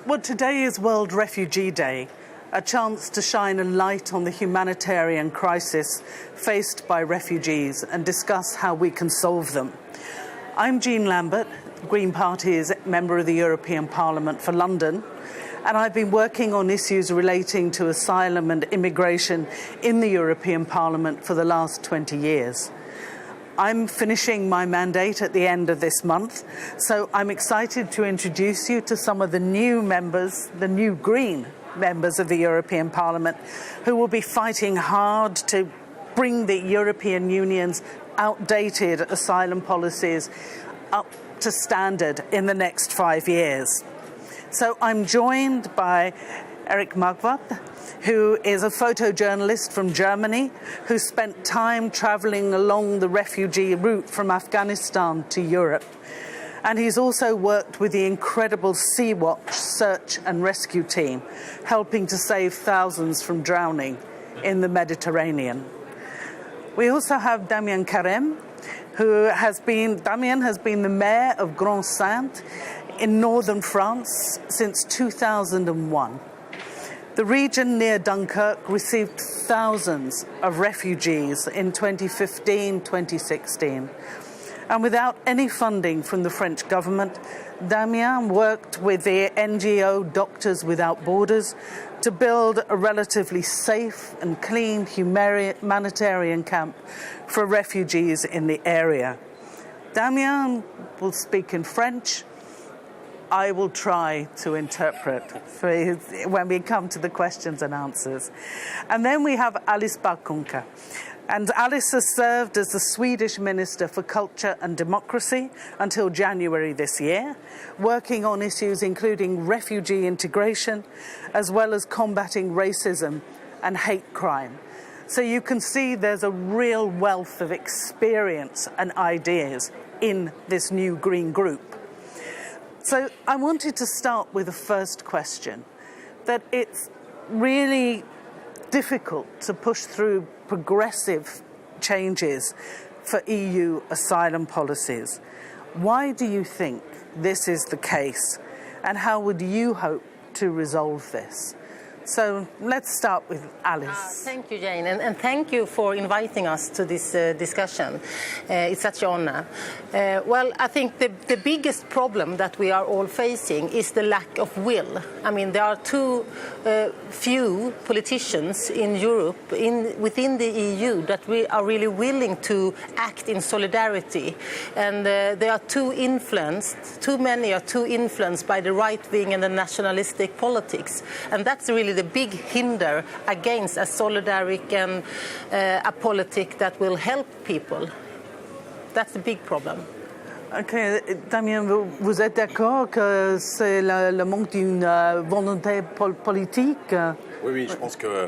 Well, today is World Refugee Day, a chance to shine a light on the humanitarian crisis faced by refugees and discuss how we can solve them. I'm Jean Lambert, Green Party's member of the European Parliament for London, and I've been working on issues relating to asylum and immigration in the European Parliament for the last 20 years. I'm finishing my mandate at the end of this month, so I'm excited to introduce you to some of the new members, the new Green members of the European Parliament, who will be fighting hard to bring the European Union's outdated asylum policies up to standard in the next 5 years. So I'm joined by Erik, who is a photojournalist from Germany who spent time travelling along the refugee route from Afghanistan to Europe. And he's also worked with the incredible Sea-Watch search and rescue team, helping to save thousands from drowning in the Mediterranean. We also have Damien Careme, Damien has been the mayor of Grand Sainte in northern France since 2001. The region near Dunkirk received thousands of refugees in 2015-2016. And without any funding from the French government, Damien worked with the NGO Doctors Without Borders to build a relatively safe and clean humanitarian camp for refugees in the area. Damien will speak in French. I will try to interpret when we come to the questions and answers. And then we have Bah Kuhnke. And Alice has served as the Swedish Minister for Culture and Democracy until January this year, working on issues including refugee integration, as well as combating racism and hate crime. So you can see there's a real wealth of experience and ideas in this new Green group. So I wanted to start with the first question, that it's really difficult to push through progressive changes for EU asylum policies. Why do you think this is the case, and how would you hope to resolve this? So let's start with Alice. Thank you, Jane, and thank you for inviting us to this discussion. It's such an honor. Well, I think the biggest problem that we are all facing is the lack of will. I mean, there are too few politicians in Europe, within the EU, that we are really willing to act in solidarity. And they are too many are too influenced by the right wing and the nationalistic politics. And that's really the big hinder against a solidaric and a politic that will help people. That's the big problem. Okay, Damien, vous êtes d'accord que c'est le manque d'une volonté politique? Oui, je pense que,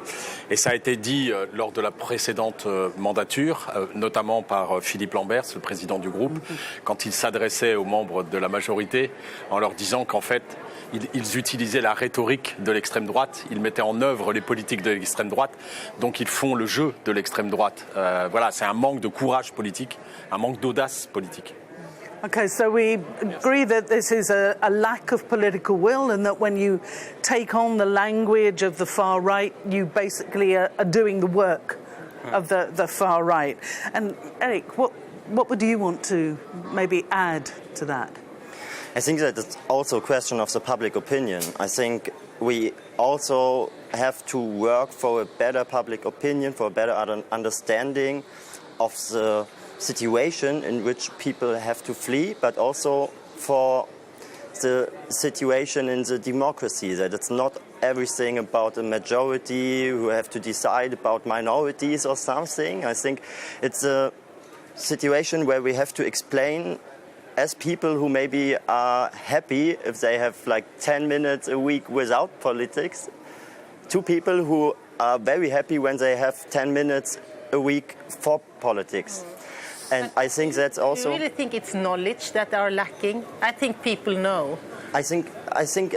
et ça a été dit lors de la précédente mandature, notamment par Philippe Lambert, le président du groupe, quand il s'adressait aux membres de la majorité en leur disant qu'en fait, ils utilisaient la rhétorique de l'extrême droite, ils mettaient en œuvre les politiques de l'extrême droite, donc ils font le jeu de l'extrême droite. Voilà, c'est un manque de courage politique, un manque d'audace politique. Okay, so we agree that this is a lack of political will, and that when you take on the language of the far right, you basically are doing the work of the far right. And Erik, what would you want to maybe add to that? I think that it's also a question of the public opinion. I think we also have to work for a better public opinion, for a better understanding of the situation in which people have to flee, but also for the situation in the democracy, that it's not everything about a majority who have to decide about minorities or something. I think it's a situation where we have to explain as people who maybe are happy if they have like 10 minutes a week without politics, to people who are very happy when they have 10 minutes a week for politics. And I think that's also... Do you really think it's knowledge that are lacking? I think people know. I think I think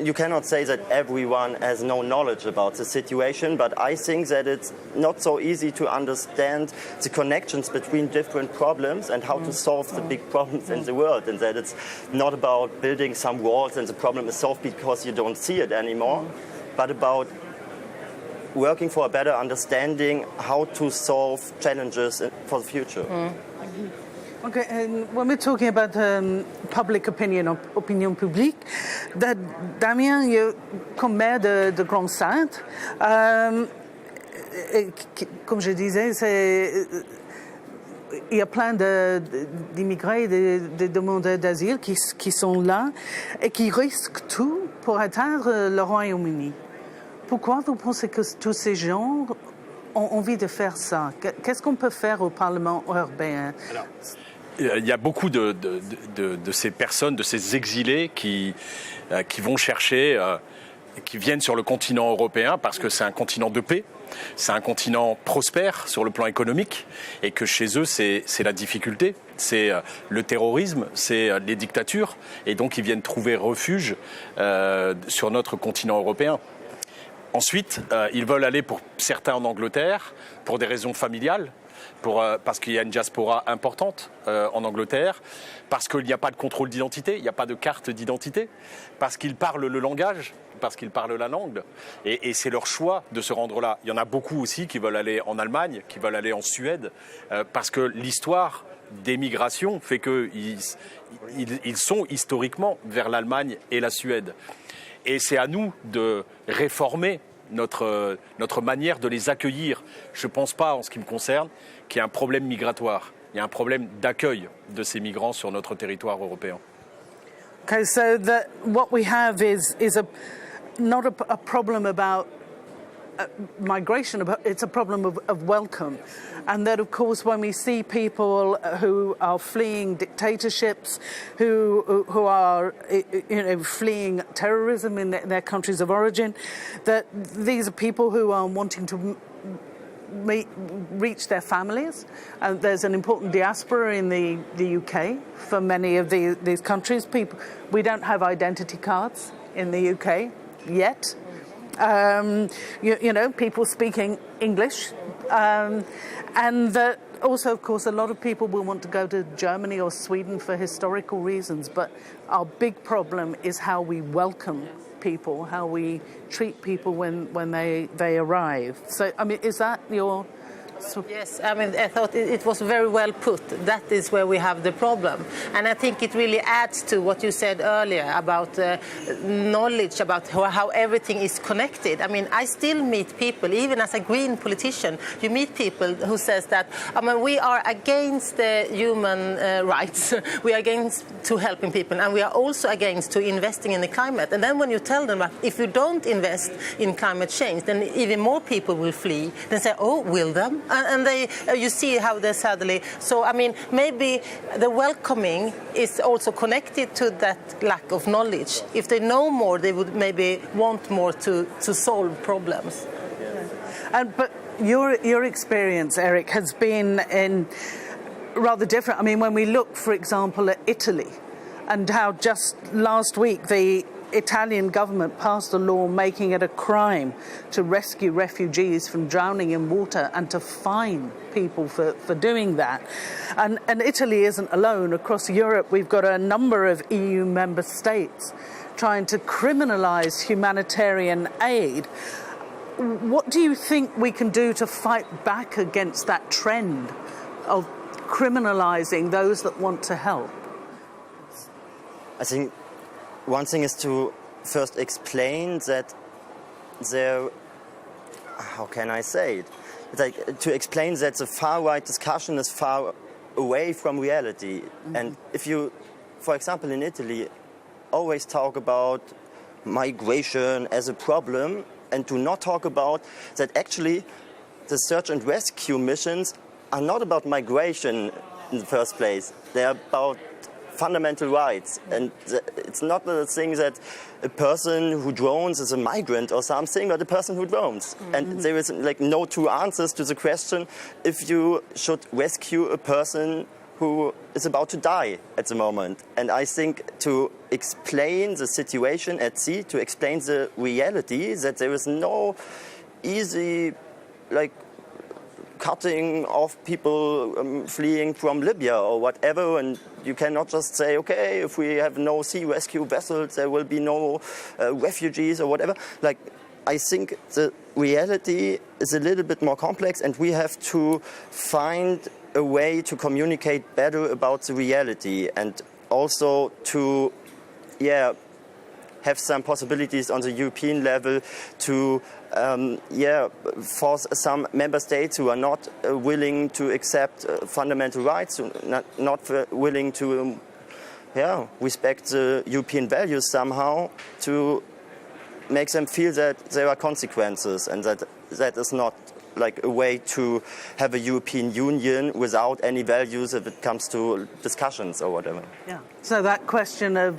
you cannot say that everyone has no knowledge about the situation, but I think that it's not so easy to understand the connections between different problems and how to solve the big problems in the world, and that it's not about building some walls and the problem is solved because you don't see it anymore, but about working for a better understanding how to solve challenges for the future. Okay, and when we're talking about public opinion, opinion publique, Damien, comme maire de Grande-Synthe, comme je disais, il y a plein d'immigrés, de demandeurs d'asile qui sont là et qui risquent tout pour atteindre le Royaume-Uni. Pourquoi vous pensez que tous ces gens ont envie de faire ça? Qu'est-ce qu'on peut faire au Parlement européen? Alors, il y a beaucoup de ces personnes, de ces exilés qui vont chercher, qui viennent sur le continent européen parce que c'est un continent de paix, c'est un continent prospère sur le plan économique et que chez eux c'est la difficulté, c'est le terrorisme, c'est les dictatures et donc ils viennent trouver refuge sur notre continent européen. Ensuite, ils veulent aller pour certains en Angleterre pour des raisons familiales. Parce qu'il y a une diaspora importante en Angleterre, parce qu'il n'y a pas de contrôle d'identité, il n'y a pas de carte d'identité, parce qu'ils parlent le langage, parce qu'ils parlent la langue, et c'est leur choix de se rendre là. Il y en a beaucoup aussi qui veulent aller en Allemagne, qui veulent aller en Suède, parce que l'histoire des migrations fait qu'ils sont historiquement vers l'Allemagne et la Suède. Et c'est à nous de réformer notre manière de les accueillir. Je ne pense pas, en ce qui me concerne, qu'il y a un problème migratoire. Il y a un problème d'accueil de ces migrants sur notre territoire européen. Okay, so what we have is not a problem about migration, it's a problem of welcome. And that, of course, when we see people who are fleeing dictatorships, who are fleeing terrorism in their countries of origin, that these are people who are wanting to reach their families. And there's an important diaspora in the UK for many of these countries. We don't have identity cards in the UK yet. People speaking English. And that also, of course, a lot of people will want to go to Germany or Sweden for historical reasons. But our big problem is how we welcome people, how we treat people when they arrive. So, I mean, is that your... Yes, I mean, I thought it was very well put. That is where we have the problem. And I think it really adds to what you said earlier about knowledge about how everything is connected. I mean, I still meet people, even as a Green politician, you meet people who says that, I mean, we are against the human rights. We are against to helping people, and we are also against to investing in the climate. And then when you tell them that if you don't invest in climate change, then even more people will flee. Then say, oh, will them? And you see how they suddenly... So, I mean, maybe the welcoming is also connected to that lack of knowledge. If they know more, they would maybe want more to solve problems. But your experience, Erik, has been rather different. I mean, when we look, for example, at Italy and how just last week the Italian government passed a law making it a crime to rescue refugees from drowning in water and to fine people for doing that. And Italy isn't alone. Across Europe, we've got a number of EU member states trying to criminalise humanitarian aid. What do you think we can do to fight back against that trend of criminalising those that want to help? I think one thing is to first explain that how can I say it? It's like to explain that the far-right discussion is far away from reality. Mm-hmm. And if you, for example, in Italy, always talk about migration as a problem and do not talk about that actually the search and rescue missions are not about migration in the first place. They're about fundamental rights, and it's not the thing that a person who drones is a migrant or something, but a person who drones. Mm-hmm. And there is like no two answers to the question if you should rescue a person who is about to die at the moment. And I think to explain the situation at sea, to explain the reality that there is no easy, like, cutting off people fleeing from Libya or whatever, and you cannot just say, okay, if we have no sea rescue vessels, there will be no refugees or whatever. Like, I think the reality is a little bit more complex, and we have to find a way to communicate better about the reality, and also to, have some possibilities on the European level to force some member states who are not willing to accept fundamental rights, not willing to respect the European values somehow, to make them feel that there are consequences, and that is not like a way to have a European Union without any values if it comes to discussions or whatever. Yeah. So that question of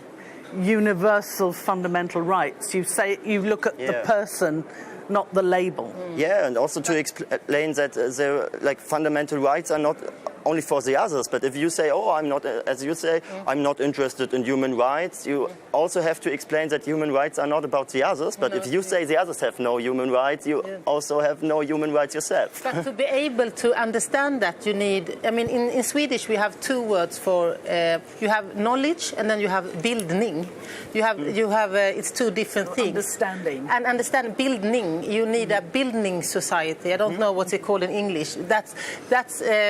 universal fundamental rights, you say you look at the person, not the label. Yeah, and also to explain that fundamental rights are not only for the others, but if you say, I'm not, as you say, I'm not interested in human rights, you also have to explain that human rights are not about the others, but if you say the others have no human rights, you also have no human rights yourself. But to be able to understand that, you need, I mean, in Swedish we have two words for, you have knowledge and then you have bildning. You have, it's two different things. Understanding. And understand bildning, you need a bildning society. I don't know what it's called in English. That's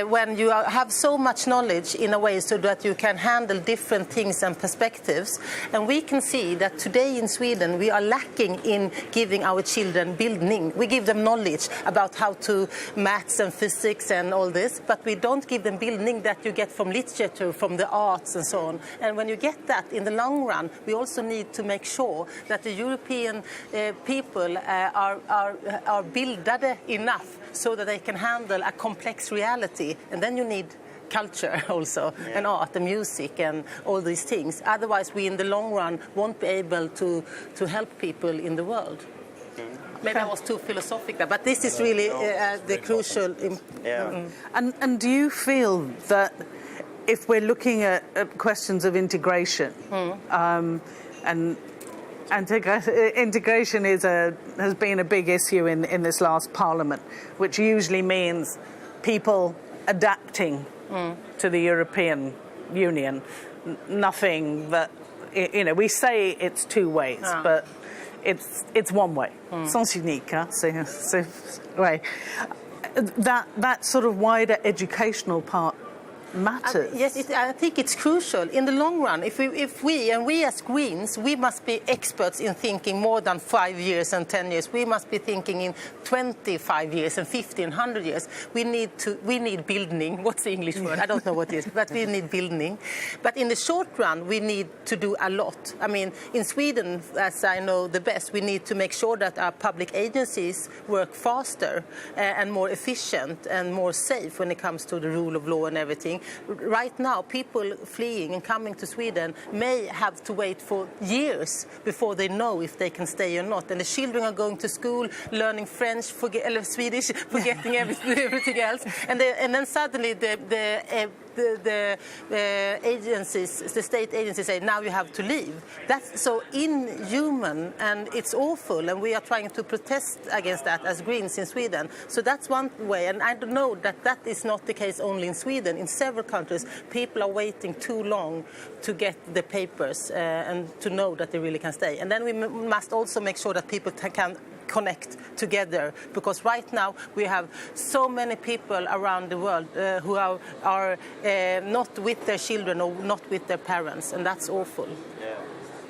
when you have so much knowledge in a way so that you can handle different things and perspectives. And we can see that today in Sweden we are lacking in giving our children bildning. We give them knowledge about how to maths and physics and all this, but we don't give them bildning that you get from literature, from the arts and so on. And when you get that in the long run, we also need to make sure that the European people are bildade enough so that they can handle a complex reality. And then you need culture also, and art and music and all these things. Otherwise, we in the long run won't be able to help people in the world. Maybe I was too philosophical, but this is really the crucial... And do you feel that if we're looking at questions of integration, and integration has been a big issue in this last parliament, which usually means people adapting to the European Union. Nothing that, we say it's two ways, but it's one way. Sens unique, c'est right. That sort of wider educational part matters. Yes, I think it's crucial in the long run. If we as Greens, we must be experts in thinking more than 5 years and 10 years. We must be thinking in 25 years and 50 and 100 years. We need bildning. What's the English word? I don't know what it is, but we need bildning. But in the short run, we need to do a lot. I mean, in Sweden, as I know the best, we need to make sure that our public agencies work faster and more efficient and more safe when it comes to the rule of law and everything. Right now, people fleeing and coming to Sweden may have to wait for years before they know if they can stay or not. And the children are going to school, learning French, Swedish, forgetting everything else. And then suddenly the agencies, the state agencies say, now you have to leave. That's so inhuman, and it's awful, and we are trying to protest against that as Greens in Sweden. So that's one way, and I don't know that is not the case only in Sweden. In several countries, people are waiting too long to get the papers and to know that they really can stay. And then we must also make sure that people can connect together, because right now we have so many people around the world who are not with their children or not with their parents, and that's awful.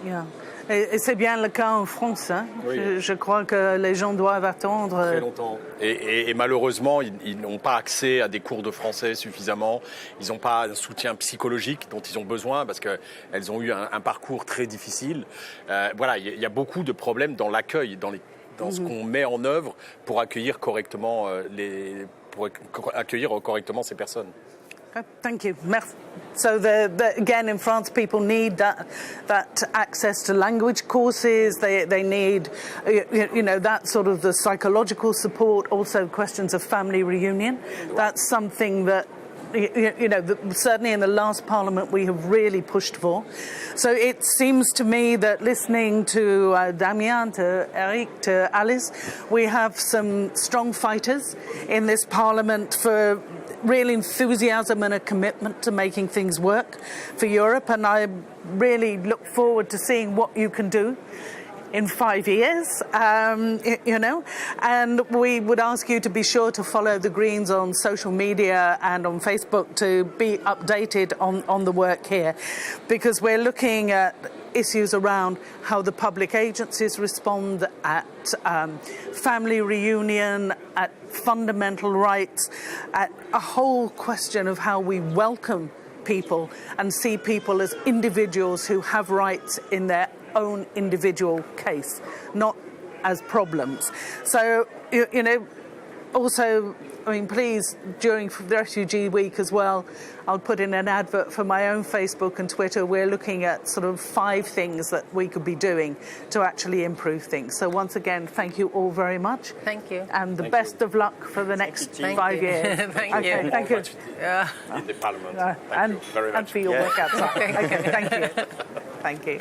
Yeah. Et c'est bien le cas en France. Hein? Oui. Je crois que les gens doivent attendre. Très longtemps. Et malheureusement, ils n'ont pas accès à des cours de français suffisamment. Ils n'ont pas un soutien psychologique dont ils ont besoin parce qu'elles ont eu un parcours très difficile. Voilà, il y a beaucoup de problèmes dans l'accueil, dans ce qu'on met en œuvre pour accueillir correctement ces personnes. Okay, thank you. Merci. So again, in France, people need that access to language courses. They need, that sort of the psychological support. Also, questions of family reunion. That's something that certainly in the last Parliament we have really pushed for. So it seems to me that listening to Damien, to Erik, to Alice, we have some strong fighters in this Parliament for real enthusiasm and a commitment to making things work for Europe, and I really look forward to seeing what you can do in 5 years, and we would ask you to be sure to follow the Greens on social media and on Facebook to be updated on the work here, because we're looking at issues around how the public agencies respond, at family reunion, at fundamental rights, at a whole question of how we welcome people and see people as individuals who have rights in their own individual case, not as problems. So, also, please, during the Refugee Week as well, I'll put in an advert for my own Facebook and Twitter. We're looking at sort of 5 things that we could be doing to actually improve things. So once again, thank you all very much. Thank you. And the best of luck for the next 5 years. Thank you. Thank you. In the Parliament. And Thank you very much. for your work outside. Okay, thank you. Thank you.